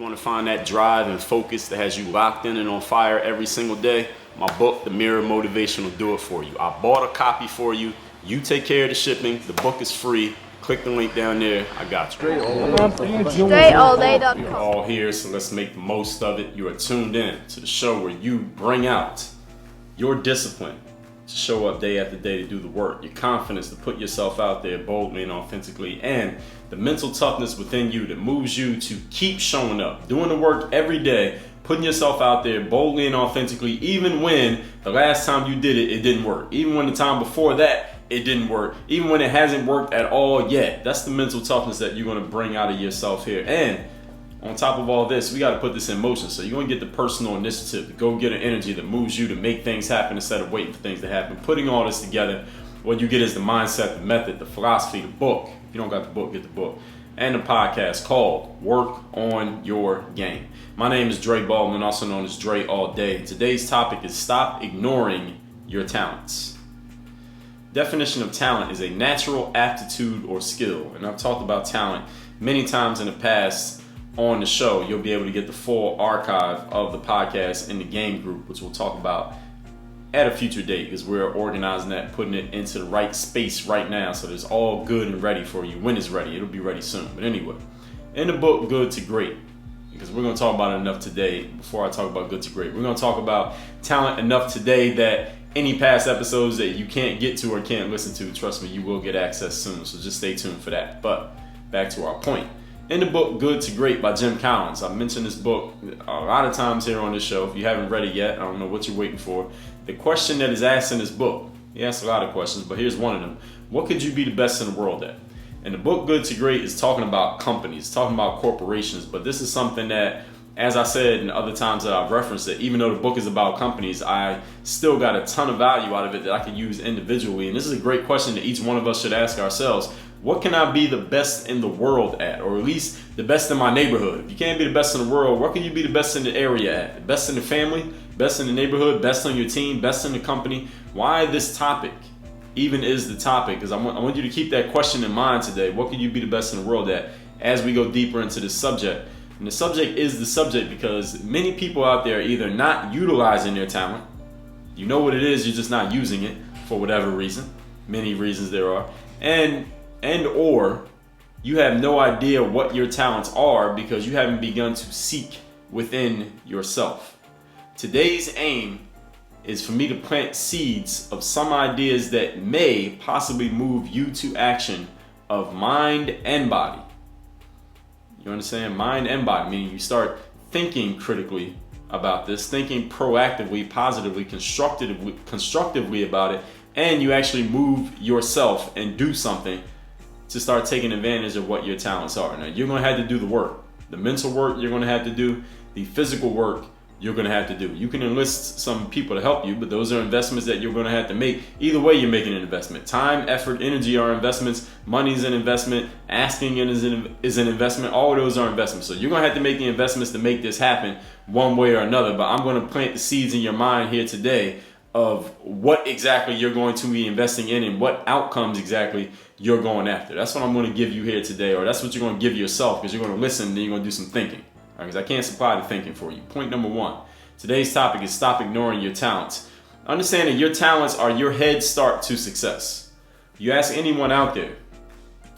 You want to find that drive and focus that has you locked in and on fire every single day? My book, The Mirror Motivation, will do it for you. I bought a copy for you. You take care of the shipping. The book is free. Click the link down there. I got you. DreAllDay.com. You're all here, so let's make the most of it. You are tuned in to the show where you bring out your discipline to show up day after day to do the work, your confidence to put yourself out there boldly and authentically, and the mental toughness within you that moves you to keep showing up, doing the work every day, putting yourself out there boldly and authentically, even when the last time you did it, it didn't work. Even when the time before that, it didn't work. Even when it hasn't worked at all yet. That's the mental toughness that you're going to bring out of yourself here. And on top of all this, we got to put this in motion. So you're going to get the personal initiative, the go-getter energy that moves you to make things happen instead of waiting for things to happen. Putting all this together, what you get is the mindset, the method, the philosophy, the book. If you don't got the book, get the book. And the podcast called Work on Your Game. My name is Dre Baldwin, also known as Dre All Day. Today's topic is stop ignoring your talents. Definition of talent is a natural aptitude or skill. And I've talked about talent many times in the past on the show. You'll be able to get the full archive of the podcast in the game group, which we'll talk about at a future date because we're organizing that, putting it into the right space right now. So it's all good and ready for you when it's ready. It'll be ready soon. But anyway, in the book, Good to Great, because we're going to talk about it enough today. Before I talk about Good to Great, we're going to talk about talent enough today that any past episodes that you can't get to or can't listen to, trust me, you will get access soon. So just stay tuned for that. But back to our point. In the book, Good to Great by Jim Collins. I've mentioned this book a lot of times here on this show. If you haven't read it yet, I don't know what you're waiting for. The question that is asked in this book, he asks a lot of questions, but here's one of them. What could you be the best in the world at? And the book, Good to Great, is talking about companies, talking about corporations. But this is something that, as I said in other times that I've referenced it, even though the book is about companies, I still got a ton of value out of it that I can use individually. And this is a great question that each one of us should ask ourselves. What can I be the best in the world at? Or at least the best in my neighborhood. If you can't be the best in the world, what can you be the best in the area at? The best in the family, best in the neighborhood, best on your team, best in the company? Why this topic even is the topic? Because I want you to keep that question in mind today. What can you be the best in the world at as we go deeper into this subject? And the subject is the subject because many people out there are either not utilizing their talent. You know what it is, you're just not using it for whatever reason. Many reasons there are. And or you have no idea what your talents are because you haven't begun to seek within yourself. Today's aim is for me to plant seeds of some ideas that may possibly move you to action of mind and body. You understand? Mind and body, meaning you start thinking critically about this, thinking proactively, positively, constructively about it, and you actually move yourself and do something to start taking advantage of what your talents are. Now, you're going to have to do the work. The mental work you're going to have to do, the physical work you're going to have to do. You can enlist some people to help you, but those are investments that you're going to have to make. Either way, you're making an investment. Time, effort, energy are investments. Money is an investment. Asking is an investment. All of those are investments. So you're going to have to make the investments to make this happen one way or another. But I'm going to plant the seeds in your mind here today of what exactly you're going to be investing in and what outcomes exactly you're going after. That's what I'm going to give you here today, or that's what you're going to give yourself, because you're going to listen and then you're going to do some thinking. Because I can't supply the thinking for you. Point number one. Today's topic is stop ignoring your talents. Understand that your talents are your head start to success. You ask anyone out there,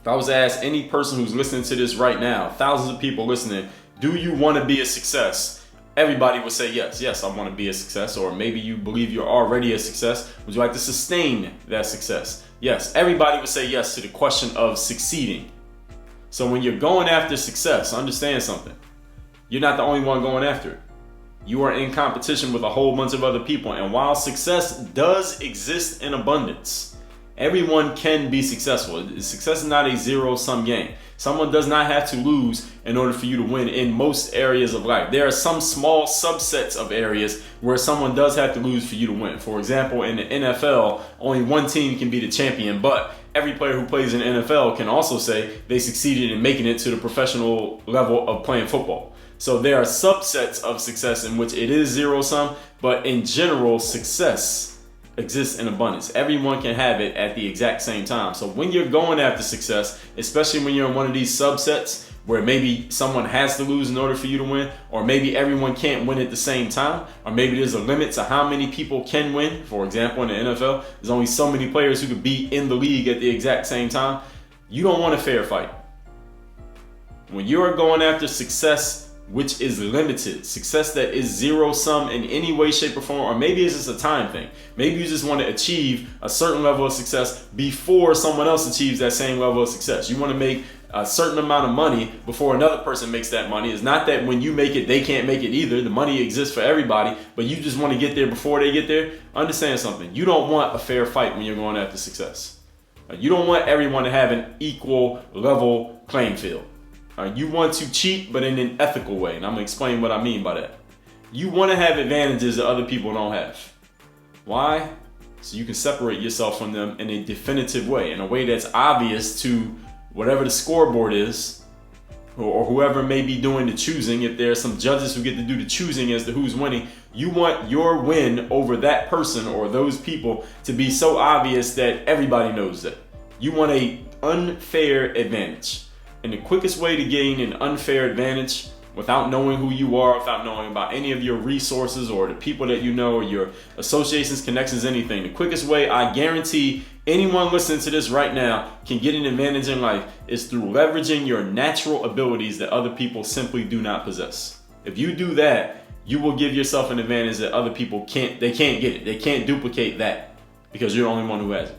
if I was to ask any person who's listening to this right now, thousands of people listening, do you want to be a success? Everybody would say yes. Yes, I want to be a success. Or maybe you believe you're already a success. Would you like to sustain that success? Yes, everybody would say yes to the question of succeeding. So when you're going after success, understand something. You're not the only one going after it. You are in competition with a whole bunch of other people. And while success does exist in abundance, everyone can be successful. Success is not a zero-sum game. Someone does not have to lose in order for you to win in most areas of life. There are some small subsets of areas where someone does have to lose for you to win. For example, in the NFL, only one team can be the champion, but every player who plays in the NFL can also say they succeeded in making it to the professional level of playing football. So there are subsets of success in which it is zero-sum, but in general, success exists in abundance. Everyone can have it at the exact same time. So when you're going after success, especially when you're in one of these subsets where maybe someone has to lose in order for you to win, or maybe everyone can't win at the same time, or maybe there's a limit to how many people can win. For example, in the NFL, there's only so many players who could be in the league at the exact same time. You don't want a fair fight. When you are going after success which is limited, success that is zero sum in any way, shape, or form, or maybe it's just a time thing. Maybe you just want to achieve a certain level of success before someone else achieves that same level of success. You want to make a certain amount of money before another person makes that money. It's not that when you make it, they can't make it either. The money exists for everybody, but you just want to get there before they get there. Understand something. You don't want a fair fight when you're going after success. You don't want everyone to have an equal level playing field. You want to cheat, but in an ethical way. And I'm going to explain what I mean by that. You want to have advantages that other people don't have. Why? So you can separate yourself from them in a definitive way, in a way that's obvious to whatever the scoreboard is, or whoever may be doing the choosing. If there are some judges who get to do the choosing as to who's winning, you want your win over that person or those people to be so obvious that everybody knows that. You want an unfair advantage. And the quickest way to gain an unfair advantage without knowing who you are, without knowing about any of your resources or the people that you know or your associations, connections, anything, the quickest way, I guarantee anyone listening to this right now can get an advantage in life is through leveraging your natural abilities that other people simply do not possess. If you do that, you will give yourself an advantage that other people can't get it. They can't duplicate that because you're the only one who has it.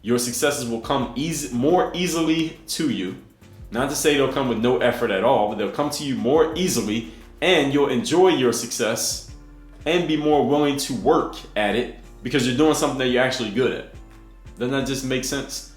Your successes will come more easily to you. Not to say they'll come with no effort at all, but they'll come to you more easily, and you'll enjoy your success and be more willing to work at it because you're doing something that you're actually good at. Doesn't that just make sense?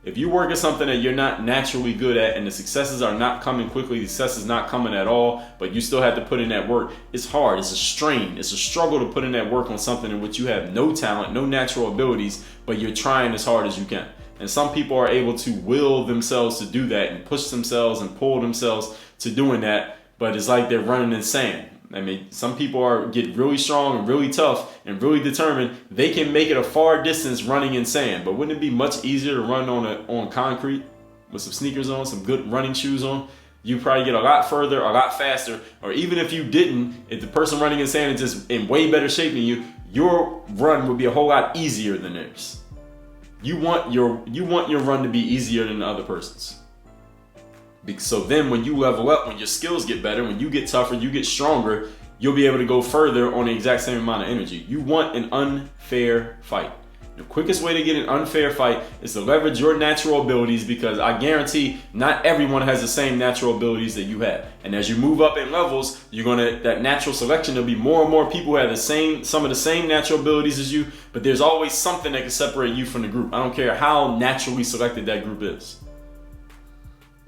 If you work at something that you're not naturally good at and the successes are not coming quickly, the success is not coming at all, but you still have to put in that work, it's hard, it's a strain, it's a struggle to put in that work on something in which you have no talent, no natural abilities, but you're trying as hard as you can. And some people are able to will themselves to do that and push themselves and pull themselves to doing that, but it's like they're running in sand. I mean, some people get really strong and really tough and really determined. They can make it a far distance running in sand, but wouldn't it be much easier to run on concrete with some sneakers on, some good running shoes on? You probably get a lot further, a lot faster, or even if you didn't, if the person running in sand is just in way better shape than you, your run would be a whole lot easier than theirs. You want your run to be easier than the other person's. So then when you level up, when your skills get better, when you get tougher, you get stronger, you'll be able to go further on the exact same amount of energy. You want an unfair fight. The quickest way to get an unfair fight is to leverage your natural abilities, because I guarantee not everyone has the same natural abilities that you have. And as you move up in levels, that natural selection, there'll be more and more people who have some of the same natural abilities as you, but there's always something that can separate you from the group. I don't care how naturally selected that group is.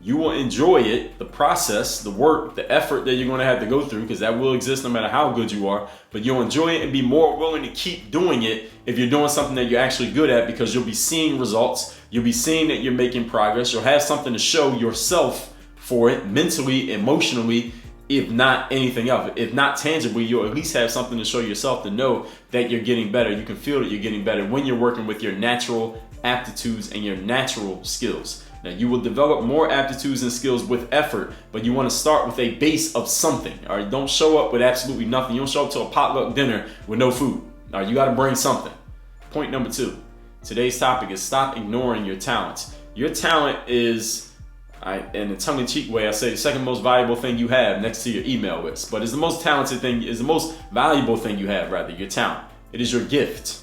You will enjoy it, the process, the work, the effort that you're going to have to go through, because that will exist no matter how good you are, but you'll enjoy it and be more willing to keep doing it if you're doing something that you're actually good at, because you'll be seeing results, you'll be seeing that you're making progress, you'll have something to show yourself for it, mentally, emotionally, if not anything else. If not tangibly, you'll at least have something to show yourself to know that you're getting better. You can feel that you're getting better when you're working with your natural aptitudes and your natural skills. Now, you will develop more aptitudes and skills with effort, but you want to start with a base of something. All right, don't show up with absolutely nothing. You don't show up to a potluck dinner with no food. All right, you got to bring something. Point number 2. Today's topic is stop ignoring your talents. Your talent is, in a tongue-in-cheek way, I say the second most valuable thing you have next to your email list. But it's the most talented thing, is the most valuable thing you have, rather, your talent. It is your gift.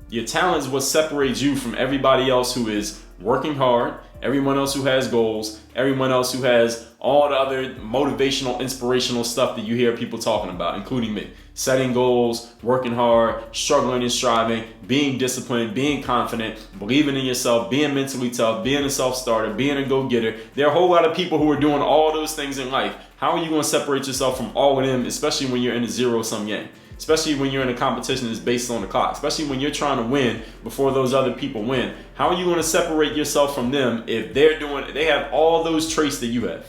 Your talent is what separates you from everybody else who is working hard, everyone else who has goals, everyone else who has all the other motivational, inspirational stuff that you hear people talking about, including me. Setting goals, working hard, struggling and striving, being disciplined, being confident, believing in yourself, being mentally tough, being a self-starter, being a go-getter. There are a whole lot of people who are doing all those things in life. How are you going to separate yourself from all of them, especially when you're in a zero-sum game? Especially when you're in a competition that's based on the clock, especially when you're trying to win before those other people win. How are you going to separate yourself from them if they have all those traits that you have?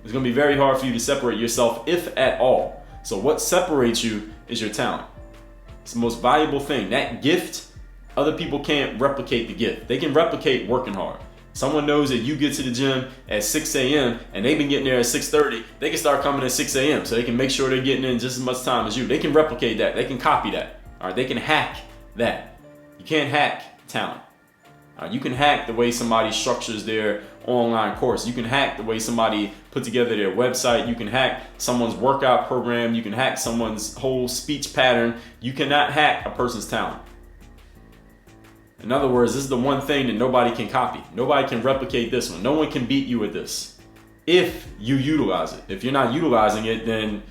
It's going to be very hard for you to separate yourself, if at all. So what separates you is your talent. It's the most valuable thing. That gift, other people can't replicate the gift. They can replicate working hard. Someone knows that you get to the gym at 6 a.m. and they've been getting there at 6:30. They can start coming at 6 a.m. so they can make sure they're getting in just as much time as you. They can replicate that. They can copy that. All right, they can hack that. You can't hack talent. You can hack the way somebody structures their online course. You can hack the way somebody put together their website. You can hack someone's workout program. You can hack someone's whole speech pattern. You cannot hack a person's talent. In other words, this is the one thing that nobody can copy. Nobody can replicate this one. No one can beat you at this if you utilize it. If you're not utilizing it, then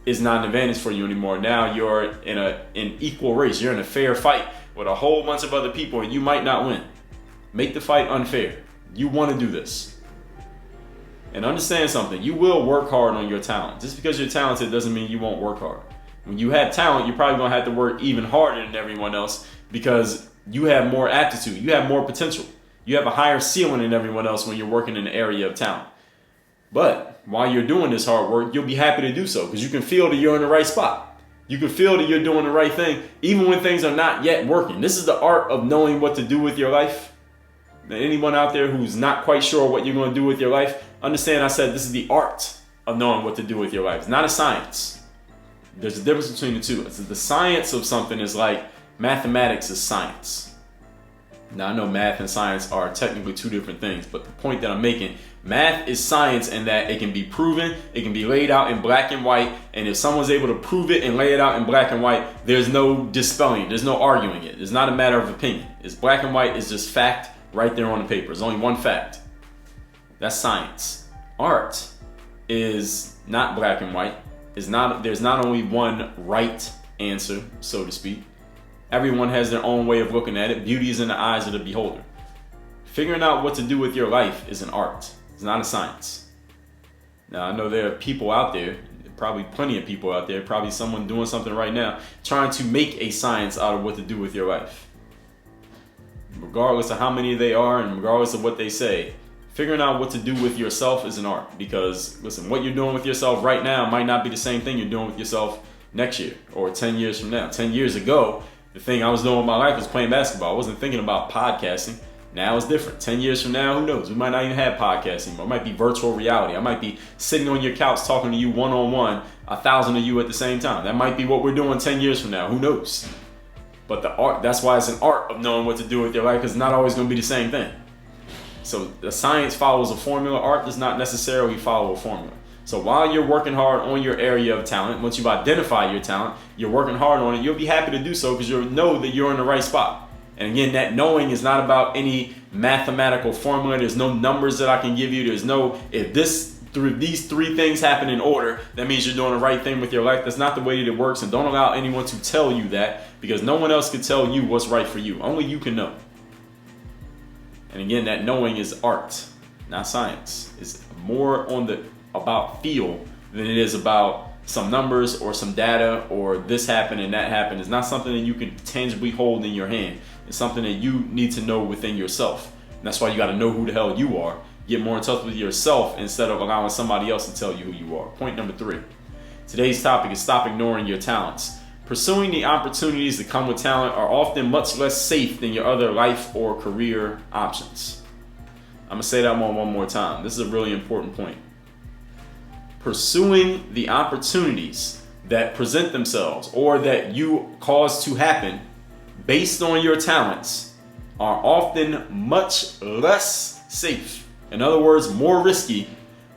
it's not an advantage for you anymore. Now you're in an equal race. You're in a fair fight with a whole bunch of other people and you might not win. Make the fight unfair. You want to do this. And understand something. You will work hard on your talent. Just because you're talented doesn't mean you won't work hard. When you have talent, you're probably going to have to work even harder than everyone else because you have more aptitude. You have more potential. You have a higher ceiling than everyone else when you're working in the area of talent. But while you're doing this hard work, you'll be happy to do so because you can feel that you're in the right spot. You can feel that you're doing the right thing even when things are not yet working. This is the art of knowing what to do with your life. Now, anyone out there who's not quite sure what you're going to do with your life, understand I said this is the art of knowing what to do with your life. It's not a science. There's a difference between the two. It's the science of something is like mathematics is science. Now I know math and science are technically two different things, but the point that I'm making, math is science in that it can be proven, it can be laid out in black and white, and if someone's able to prove it and lay it out in black and white, there's no dispelling, there's no arguing it. It's not a matter of opinion. It's black and white, it's just fact right there on the paper. There's only one fact. That's science. Art is not black and white. There's not only one right answer, so to speak. Everyone has their own way of looking at it. Beauty is in the eyes of the beholder. Figuring out what to do with your life is an art. It's not a science. Now, I know there are people out there, probably plenty of people out there, probably someone doing something right now, trying to make a science out of what to do with your life. Regardless of how many they are and regardless of what they say, figuring out what to do with yourself is an art. Because, listen, what you're doing with yourself right now might not be the same thing you're doing with yourself next year or 10 years from now. 10 years ago, the thing I was doing with my life was playing basketball. I wasn't thinking about podcasting. Now it's different. 10 years from now, who knows? We might not even have podcasting anymore. It might be virtual reality. I might be sitting on your couch talking to you one-on-one, 1,000 of you at the same time. That might be what we're doing 10 years from now. Who knows? But the art, that's why it's an art of knowing what to do with your life because it's not always going to be the same thing. So the science follows a formula. Art does not necessarily follow a formula. So while you're working hard on your area of talent, once you've identified your talent, you're working hard on it, you'll be happy to do so because you'll know that you're in the right spot. And again, that knowing is not about any mathematical formula. There's no numbers that I can give you. There's no, if these three things happen in order, that means you're doing the right thing with your life. That's not the way that it works. And don't allow anyone to tell you that because no one else can tell you what's right for you. Only you can know. And again, that knowing is art, not science. It's more on the about feel than it is about some numbers or some data or this happened and that happened. It's not something that you can tangibly hold in your hand. It's something that you need to know within yourself. And that's why you got to know who the hell you are. Get more in touch with yourself instead of allowing somebody else to tell you who you are. Point number 3. Today's topic is stop ignoring your talents. Pursuing the opportunities that come with talent are often much less safe than your other life or career options. I'm going to say that one more time. This is a really important point. Pursuing the opportunities that present themselves or that you cause to happen based on your talents are often much less safe. In other words, more risky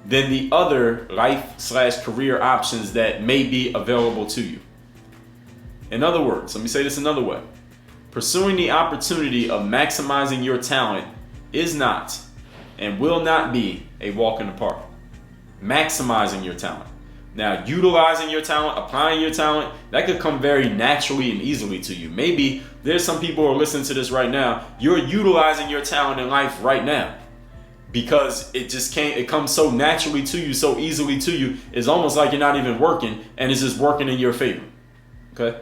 than the other life/career options that may be available to you. In other words, let me say this another way. Pursuing the opportunity of maximizing your talent is not and will not be a walk in the park. Maximizing your talent. Now, utilizing your talent, applying your talent, that could come very naturally and easily to you. Maybe there's some people who are listening to this right now. You're utilizing your talent in life right now because it comes so naturally to you, so easily to you. It's almost like you're not even working and it's just working in your favor. Okay?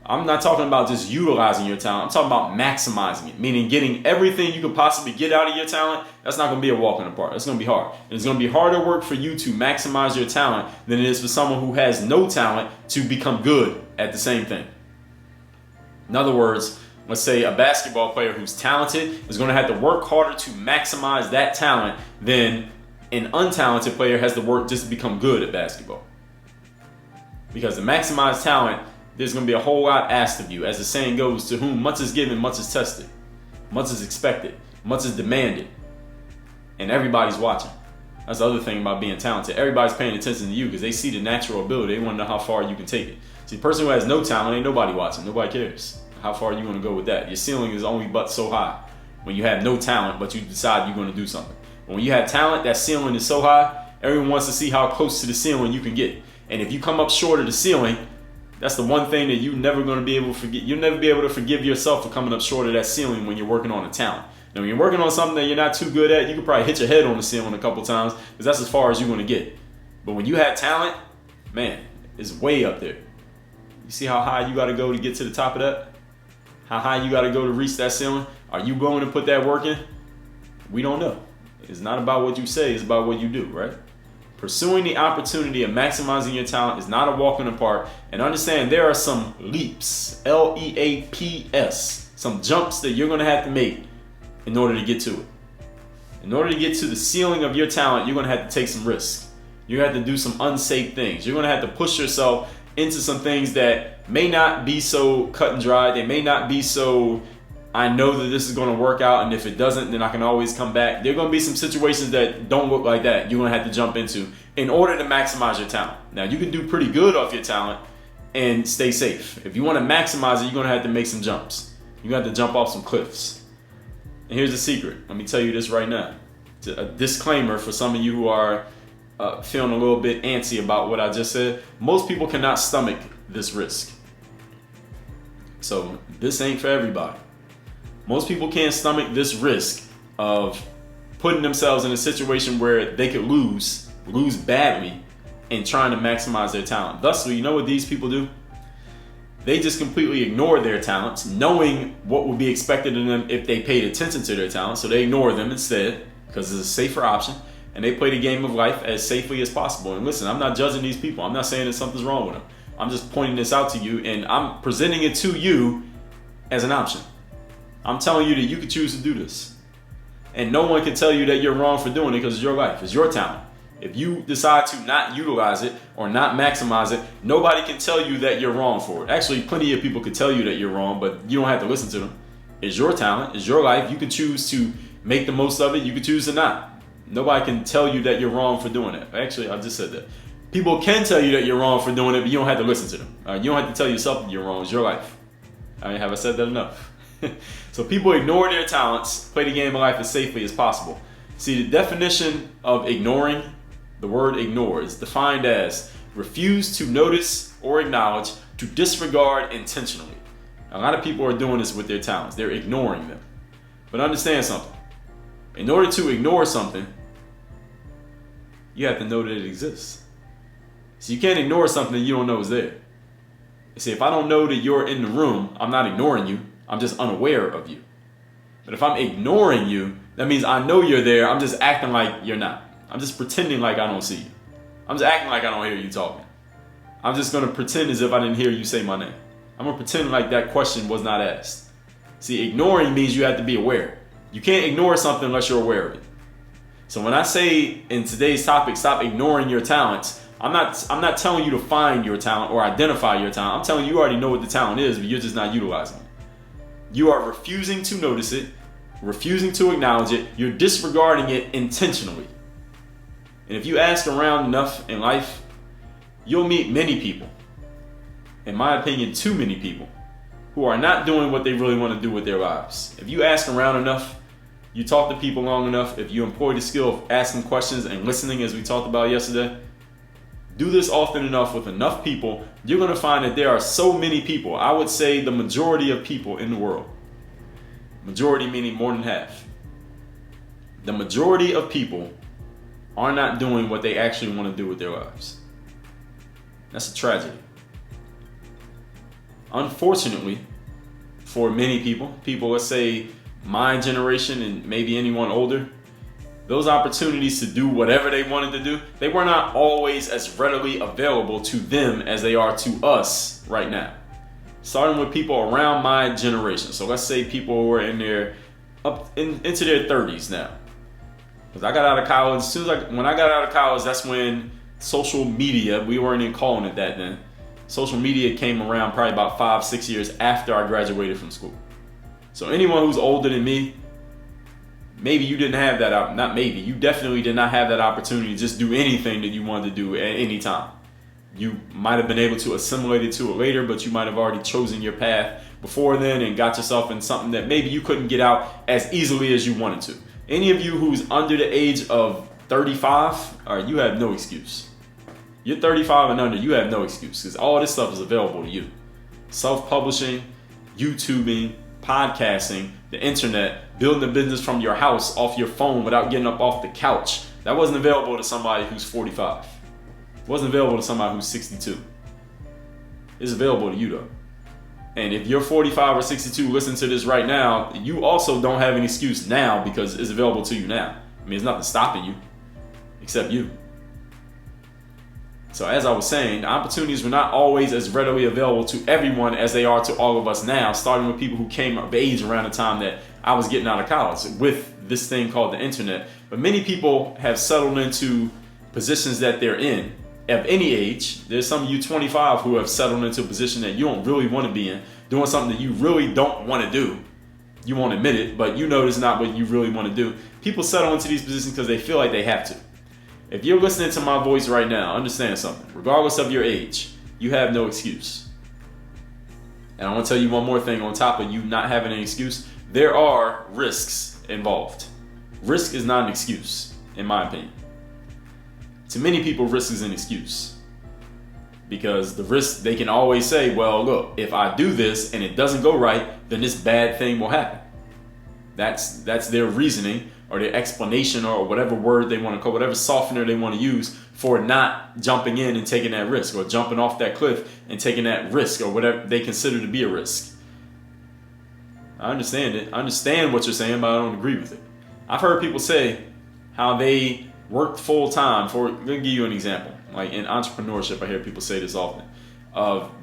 I'm not talking about just utilizing your talent. I'm talking about maximizing it, meaning getting everything you could possibly get out of your talent. That's not going to be a walk in the park. It's going to be hard. And it's going to be harder work for you to maximize your talent than it is for someone who has no talent to become good at the same thing. In other words, let's say a basketball player who's talented is going to have to work harder to maximize that talent than an untalented player has to work just to become good at basketball. Because to maximize talent, there's going to be a whole lot asked of you. As the saying goes, to whom much is given, much is tested. Much is expected. Much is demanded. And everybody's watching. That's the other thing about being talented. Everybody's paying attention to you because they see the natural ability. They want to know how far you can take it. See, the person who has no talent, ain't nobody watching. Nobody cares. How far are you going to go with that? Your ceiling is only but so high. When you have no talent, but you decide you're going to do something. But when you have talent, that ceiling is so high, everyone wants to see how close to the ceiling you can get. And if you come up short of the ceiling, that's the one thing that you're never going to be able to forget. You'll never be able to forgive yourself for coming up short of that ceiling when you're working on a talent. Now, when you're working on something that you're not too good at, you could probably hit your head on the ceiling a couple times because that's as far as you're going to get. But when you have talent, man, it's way up there. You see how high you got to go to get to the top of that? How high you got to go to reach that ceiling? Are you going to put that work in? We don't know. It's not about what you say, it's about what you do, right? Pursuing the opportunity of maximizing your talent is not a walk in the park. And understand there are some leaps, L-E-A-P-S, some jumps that you're going to have to make in order to get to it. In order to get to the ceiling of your talent, you're going to have to take some risks. You're going to have to do some unsafe things. You're going to have to push yourself into some things that may not be so cut and dry. They may not be so, I know that this is going to work out, and if it doesn't, then I can always come back. There are going to be some situations that don't look like that you're going to have to jump into in order to maximize your talent. Now, you can do pretty good off your talent and stay safe. If you want to maximize it, you're going to have to make some jumps. You're going to have to jump off some cliffs. And here's the secret. Let me tell you this right now. It's a disclaimer for some of you who are feeling a little bit antsy about what I just said. Most people cannot stomach this risk. So this ain't for everybody. Most people can't stomach this risk of putting themselves in a situation where they could lose badly and trying to maximize their talent. Thusly, you know what these people do? They just completely ignore their talents, knowing what would be expected of them if they paid attention to their talents. So they ignore them instead because it's a safer option. And they play the game of life as safely as possible. And listen, I'm not judging these people. I'm not saying that something's wrong with them. I'm just pointing this out to you, and I'm presenting it to you as an option. I'm telling you that you could choose to do this. And no one can tell you that you're wrong for doing it because it's your life. It's your talent. If you decide to not utilize it or not maximize it, nobody can tell you that you're wrong for it. Actually, plenty of people could tell you that you're wrong, but you don't have to listen to them. It's your talent. It's your life. You can choose to make the most of it. You can choose to not. Nobody can tell you that you're wrong for doing it. Actually, I just said that. People can tell you that you're wrong for doing it, but you don't have to listen to them. You don't have to tell yourself that you're wrong. It's your life. Have I said that enough? So people ignore their talents, play the game of life as safely as possible. See, the definition of ignoring, the word ignore, is defined as refuse to notice or acknowledge, to disregard intentionally. A lot of people are doing this with their talents. They're ignoring them. But understand something. In order to ignore something, you have to know that it exists. So you can't ignore something you don't know is there. You see, if I don't know that you're in the room, I'm not ignoring you. I'm just unaware of you. But if I'm ignoring you, that means I know you're there. I'm just acting like you're not. I'm just pretending like I don't see you. I'm just acting like I don't hear you talking. I'm just going to pretend as if I didn't hear you say my name. I'm going to pretend like that question was not asked. See, ignoring means you have to be aware. You can't ignore something unless you're aware of it. So when I say in today's topic, stop ignoring your talents, I'm not telling you to find your talent or identify your talent. I'm telling you already know what the talent is, but you're just not utilizing it. You are refusing to notice it, refusing to acknowledge it. You're disregarding it intentionally. And if you ask around enough in life, you'll meet many people, in my opinion, too many people, who are not doing what they really want to do with their lives. If you ask around enough, you talk to people long enough, if you employ the skill of asking questions and listening, as we talked about yesterday, do this often enough with enough people, you're going to find that there are so many people, I would say the majority of people in the world, majority meaning more than half, the majority of people are not doing what they actually want to do with their lives. That's a tragedy. Unfortunately, for many people, let's say my generation and maybe anyone older, those opportunities to do whatever they wanted to do, they were not always as readily available to them as they are to us right now. Starting with people around my generation. So let's say people who are into their 30s now. Because I got out of college, when I got out of college, that's when social media, we weren't even calling it that then. Social media came around probably about 5-6 years after I graduated from school. So anyone who's older than me, maybe you didn't have that, not maybe, you definitely did not have that opportunity to just do anything that you wanted to do at any time. You might have been able to assimilate it to it later, but you might have already chosen your path before then and got yourself in something that maybe you couldn't get out as easily as you wanted to. Any of you who's under the age of 35, all right, you have no excuse. You're 35 and under, you have no excuse because all this stuff is available to you. Self-publishing, YouTubing, podcasting, the internet, building a business from your house off your phone without getting up off the couch. That wasn't available to somebody who's 45. It wasn't available to somebody who's 62. It's available to you though. And if you're 45 or 62 listening to this right now, you also don't have an excuse now because it's available to you now. I mean, there's nothing stopping you except you. So as I was saying, the opportunities were not always as readily available to everyone as they are to all of us now, starting with people who came of age around the time that I was getting out of college with this thing called the internet. But many people have settled into positions that they're in. Of any age, there's some of you 25 who have settled into a position that you don't really want to be in, doing something that you really don't want to do. You won't admit it, but you know it's not what you really want to do. People settle into these positions because they feel like they have to. If you're listening to my voice right now, understand something. Regardless of your age, you have no excuse. And I want to tell you one more thing on top of you not having an excuse. There are risks involved. Risk is not an excuse, in my opinion. To many people, risk is an excuse. Because the risk, they can always say, well, look, if I do this and it doesn't go right, then this bad thing will happen. That's their reasoning or their explanation or whatever word they want to call, whatever softener they want to use for not jumping in and taking that risk or jumping off that cliff and taking that risk or whatever they consider to be a risk. I understand it. I understand what you're saying, but I don't agree with it. I've heard people say how they worked full time let me give you an example. Like in entrepreneurship, I hear people say this often.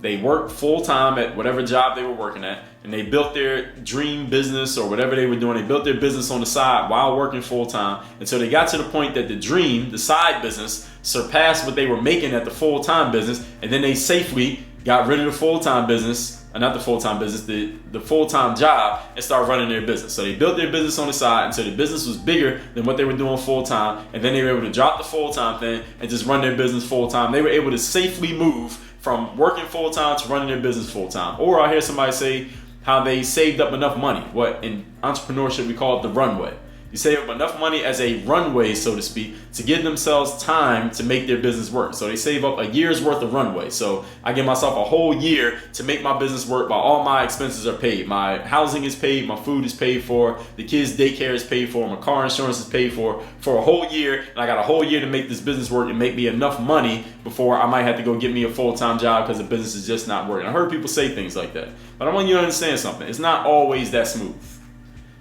They worked full time at whatever job they were working at, and they built their dream business or whatever they were doing. They built their business on the side while working full time until they got to the point that the side business, surpassed what they were making at the full time business, and then they safely got rid of the full time business. Not the full-time business, the full-time job, and start running their business. So they built their business on the side until the business was bigger than what they were doing full-time, and then they were able to drop the full-time thing and just run their business full-time. They were able to safely move from working full-time to running their business full-time. Or I hear somebody say how they saved up enough money. What in entrepreneurship we call it the runway. You save up enough money as a runway, so to speak, to give themselves time to make their business work. So they save up a year's worth of runway. So I give myself a whole year to make my business work while all my expenses are paid. My housing is paid, my food is paid for, the kids' daycare is paid for, my car insurance is paid for a whole year. And I got a whole year to make this business work and make me enough money before I might have to go get me a full-time job because the business is just not working. I heard people say things like that. But I want you to understand something. It's not always that smooth.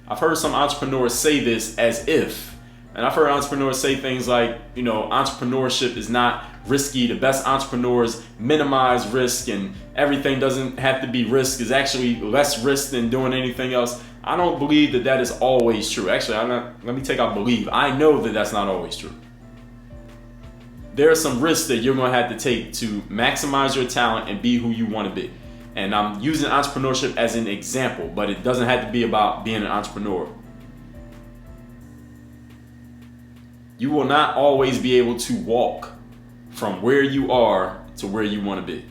I've heard some entrepreneurs say this as if, and I've heard entrepreneurs say things like, entrepreneurship is not risky. The best entrepreneurs minimize risk and everything doesn't have to be risk. Is actually less risk than doing anything else. I don't believe that is always true. Actually, let me take out believe. I know that that's not always true. There are some risks that you're going to have to take to maximize your talent and be who you want to be. And I'm using entrepreneurship as an example, but it doesn't have to be about being an entrepreneur. You will not always be able to walk from where you are to where you want to be.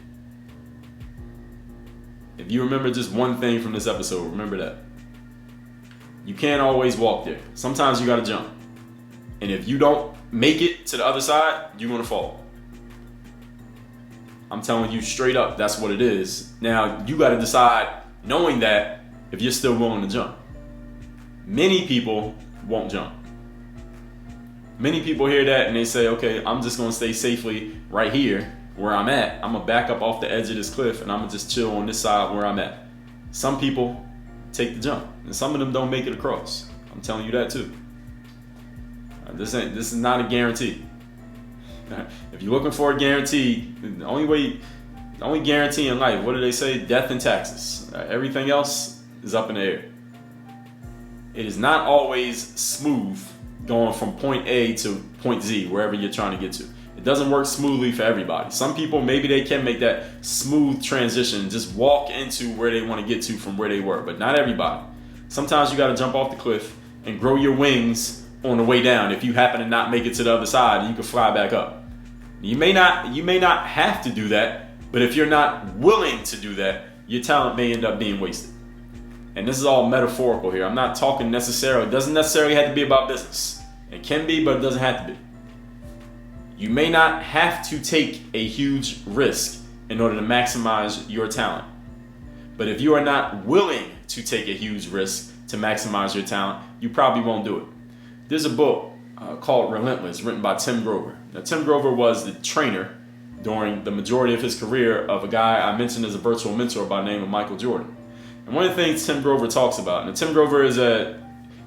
If you remember just one thing from this episode, remember that. You can't always walk there. Sometimes you got to jump. And if you don't make it to the other side, you're going to fall. I'm telling you straight up, that's what it is. Now, you got to decide, knowing that, if you're still willing to jump. Many people won't jump. Many people hear that and they say, okay, I'm just going to stay safely right here where I'm at. I'm going to back up off the edge of this cliff and I'm going to just chill on this side where I'm at. Some people take the jump and some of them don't make it across. I'm telling you that too. This is not a guarantee. If you're looking for a guarantee, the only way The only guarantee in life, what do they say? Death and taxes. Everything else is up in the air. It is not always smooth going from point A to point Z, wherever you're trying to get to. It doesn't work smoothly for everybody. Some people, maybe they can make that smooth transition, just walk into where they want to get to from where they were, but not everybody. Sometimes you got to jump off the cliff and grow your wings on the way down. If you happen to not make it to the other side, you can fly back up. You may not have to do that, but if you're not willing to do that, your talent may end up being wasted. And this is all metaphorical here. I'm not talking necessarily, it doesn't necessarily have to be about business. It can be, but it doesn't have to be. You may not have to take a huge risk in order to maximize your talent. But if you are not willing to take a huge risk to maximize your talent, you probably won't do it. There's a book called Relentless, written by Tim Grover. Now, Tim Grover was the trainer during the majority of his career of a guy I mentioned as a virtual mentor by the name of Michael Jordan. And one of the things Tim Grover talks about, and Tim Grover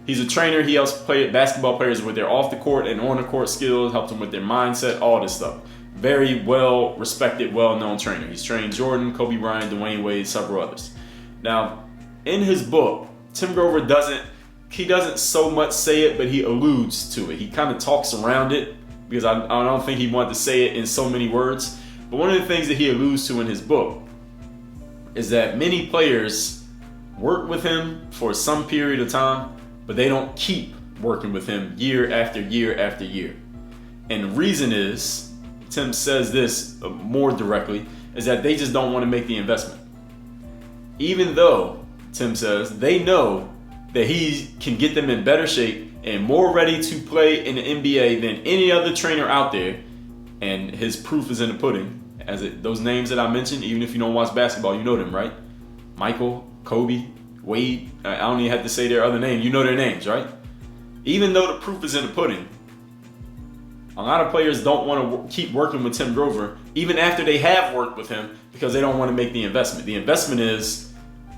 he's a trainer. He helps basketball players with their off the court and on the court skills, helps them with their mindset, all this stuff. Very well respected, well known trainer. He's trained Jordan, Kobe Bryant, Dwayne Wade, several others. Now, in his book, Tim Grover doesn't so much say it, but he alludes to it. He kind of talks around it because I don't think he wanted to say it in so many words. But one of the things that he alludes to in his book is that many players work with him for some period of time, but they don't keep working with him year after year after year. And the reason is, Tim says this more directly, is that they just don't want to make the investment. Even though, Tim says, they know that he can get them in better shape and more ready to play in the NBA than any other trainer out there. And his proof is in the pudding. Those names that I mentioned, even if you don't watch basketball, you know them, right? Michael, Kobe, Wade, I don't even have to say their other name. You know their names, right? Even though the proof is in the pudding, a lot of players don't want to keep working with Tim Grover, even after they have worked with him, because they don't want to make the investment. The investment is,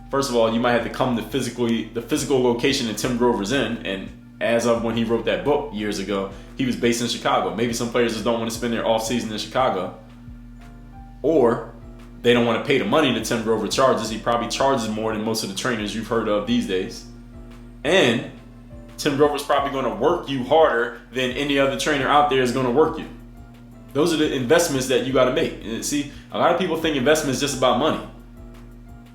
first of all, you might have to come to the physical location that Tim Grover's in, and as of when he wrote that book years ago, he was based in Chicago. Maybe some players just don't want to spend their off season in Chicago, or they don't want to pay the money that Tim Grover charges. He probably charges more than most of the trainers you've heard of these days. And Tim Grover's probably going to work you harder than any other trainer out there is going to work you. Those are the investments that you got to make. And see, a lot of people think investment is just about money.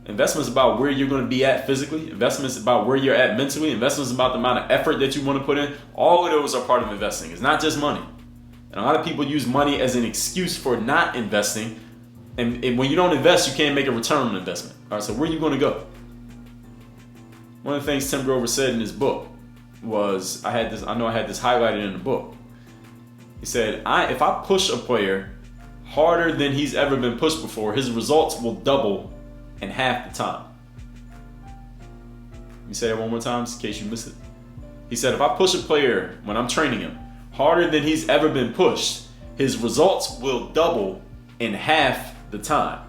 Investment is about where you're going to be at physically. Investment is about where you're at mentally. Investment is about the amount of effort that you want to put in. All of those are part of investing. It's not just money. And a lot of people use money as an excuse for not investing. And when you don't invest, you can't make a return on investment. All right, so where are you going to go? One of the things Tim Grover said in his book was, I had this highlighted in the book. He said, if I push a player harder than he's ever been pushed before, his results will double in half the time. Let me say that one more time in case you missed it. He said, if I push a player when I'm training him harder than he's ever been pushed, his results will double in half the time.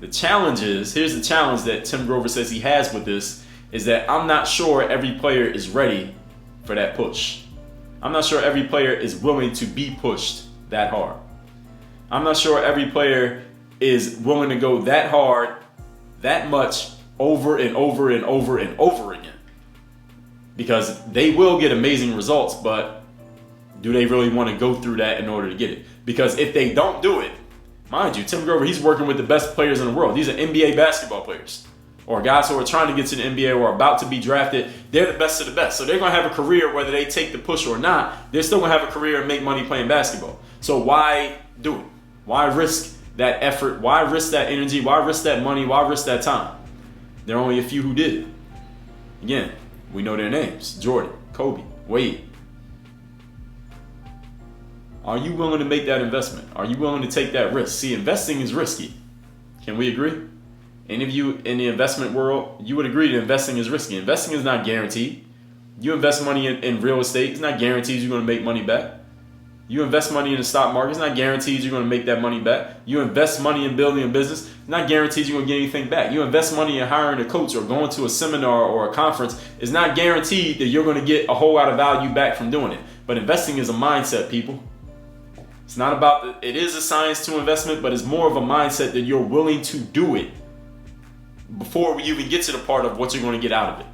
The challenge is, here's the challenge that Tim Grover says he has with this, is that I'm not sure every player is ready for that push. I'm not sure every player is willing to be pushed that hard. I'm not sure every player is willing to go that hard, that much, over and over and over and over again. Because they will get amazing results, but do they really want to go through that in order to get it? Because if they don't do it, mind you, Tim Grover, he's working with the best players in the world. These are NBA basketball players, or guys who are trying to get to the NBA or about to be drafted. They're the best of the best. So they're going to have a career whether they take the push or not. They're still going to have a career and make money playing basketball. So why do it? Why risk that effort? Why risk that energy? Why risk that money? Why risk that time? There are only a few who did it. Again, we know their names: Jordan, Kobe, Wade. Are you willing to make that investment? Are you willing to take that risk? See, investing is risky. Can we agree? Any of you in the investment world, you would agree that investing is risky. Investing is not guaranteed. You invest money in real estate, it's not guaranteed you're going to make money back. You invest money in the stock market, it's not guaranteed you're going to make that money back. You invest money in building a business, it's not guaranteed you're going to get anything back. You invest money in hiring a coach or going to a seminar or a conference, it's not guaranteed that you're going to get a whole lot of value back from doing it. But investing is a mindset, people. It's not about, it is a science to investment, but it's more of a mindset that you're willing to do it before we even get to the part of what you're going to get out of it.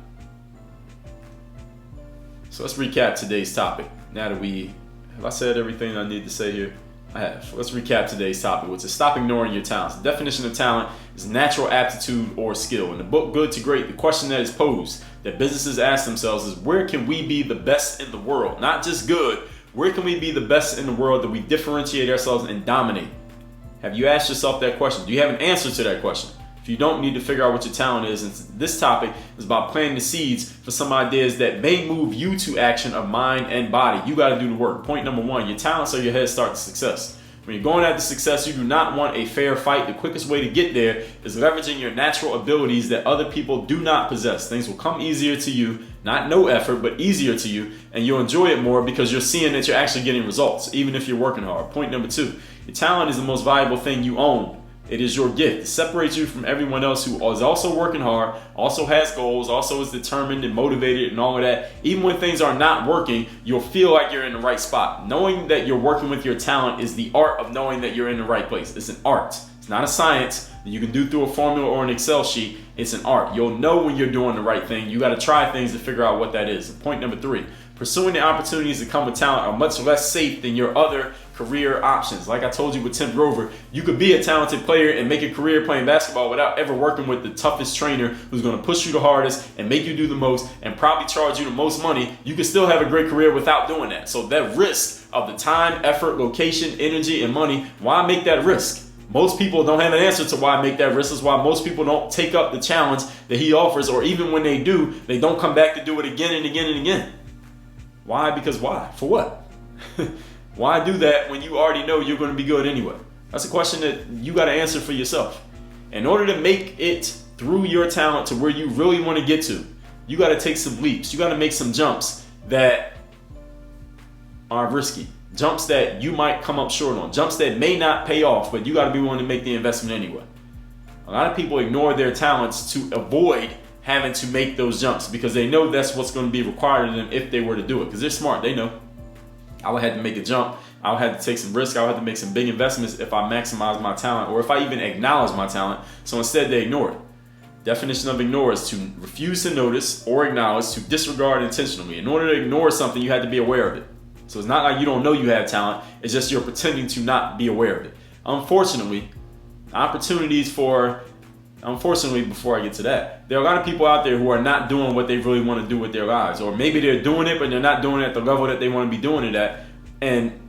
So let's recap today's topic. Now that have I said everything I need to say here? I have. Let's recap today's topic, which is stop ignoring your talents. The definition of talent is natural aptitude or skill. In the book Good to Great, the question that is posed that businesses ask themselves is, where can we be the best in the world? Not just good, where can we be the best in the world that we differentiate ourselves and dominate? Have you asked yourself that question? Do you have an answer to that question? If you don't, need to figure out what your talent is. And this topic is about planting the seeds for some ideas that may move you to action of mind and body. You got to do the work. Point number one, your talents are your head start to success. When you're going after success, you do not want a fair fight. The quickest way to get there is leveraging your natural abilities that other people do not possess. Things will come easier to you, not no effort, but easier to you, and you'll enjoy it more because you're seeing that you're actually getting results, even if you're working hard. Point number two, your talent is the most valuable thing you own. It is your gift. It separates you from everyone else who is also working hard, also has goals, also is determined and motivated and all of that. Even when things are not working, you'll feel like you're in the right spot. Knowing that you're working with your talent is the art of knowing that you're in the right place. It's an art. It's not a science that you can do through a formula or an Excel sheet. It's an art. You'll know when you're doing the right thing. You got to try things to figure out what that is. Point number three, pursuing the opportunities that come with talent are much less safe than your other career options. Like I told you with Tim Grover, you could be a talented player and make a career playing basketball without ever working with the toughest trainer who's going to push you the hardest and make you do the most and probably charge you the most money. You can still have a great career without doing that. So that risk of the time, effort, location, energy, and money, why make that risk? Most people don't have an answer to why make that risk. Is why most people don't take up the challenge that he offers, or even when they do, they don't come back to do it again and again and again. Why? Because why? For what? Why do that when you already know you're going to be good anyway? That's a question that you got to answer for yourself. In order to make it through your talent to where you really want to get to, you got to take some leaps. You got to make some jumps that are risky. Jumps that you might come up short on. Jumps that may not pay off, but you got to be willing to make the investment anyway. A lot of people ignore their talents to avoid having to make those jumps because they know that's what's going to be required of them if they were to do it. Because they're smart. They know. I would have to make a jump. I would have to take some risk. I would have to make some big investments if I maximize my talent or if I even acknowledge my talent. So instead, they ignore it. Definition of ignore is to refuse to notice or acknowledge, to disregard intentionally. In order to ignore something, you have to be aware of it. So it's not like you don't know you have talent. It's just you're pretending to not be aware of it. Unfortunately, before I get to that, there are a lot of people out there who are not doing what they really want to do with their lives. Or maybe they're doing it, but they're not doing it at the level that they want to be doing it at. And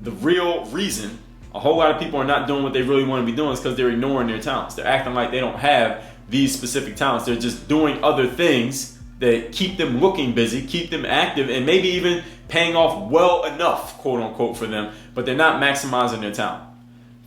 the real reason a whole lot of people are not doing what they really want to be doing is because they're ignoring their talents. They're acting like they don't have these specific talents. They're just doing other things that keep them looking busy, keep them active, and maybe even paying off well enough, quote unquote, for them, but they're not maximizing their talent.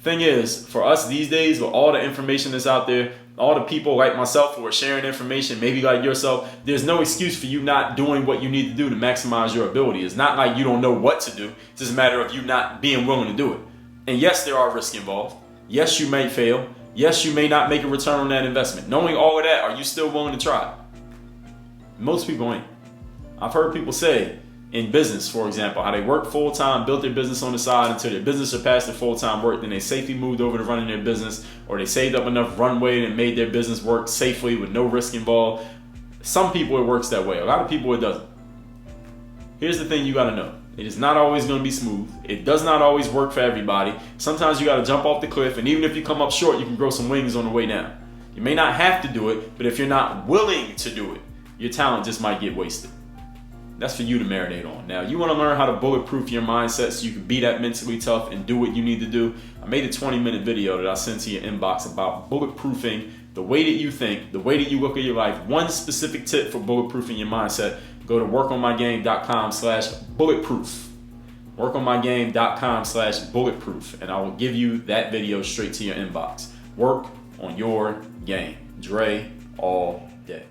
Thing is, for us these days, with all the information that's out there, all the people like myself who are sharing information, maybe like yourself, there's no excuse for you not doing what you need to do to maximize your ability. It's not like you don't know what to do. It's just a matter of you not being willing to do it. And yes, there are risks involved. Yes, you may fail. Yes, you may not make a return on that investment. Knowing all of that, are you still willing to try? Most people ain't. I've heard people say in business, for example, how they worked full-time, built their business on the side until their business surpassed their full-time work, then they safely moved over to running their business, or they saved up enough runway and made their business work safely with no risk involved. Some people it works that way. A lot of people it doesn't. Here's the thing you got to know. It is not always going to be smooth. It does not always work for everybody. Sometimes you got to jump off the cliff, and even if you come up short, you can grow some wings on the way down. You may not have to do it, but if you're not willing to do it, your talent just might get wasted. That's for you to marinate on. Now, you want to learn how to bulletproof your mindset so you can be that mentally tough and do what you need to do. I made a 20-minute video that I sent to your inbox about bulletproofing the way that you think, the way that you look at your life. One specific tip for bulletproofing your mindset. Go to workonmygame.com/bulletproof. Workonmygame.com/bulletproof. And I will give you that video straight to your inbox. Work on your game. Dre all day.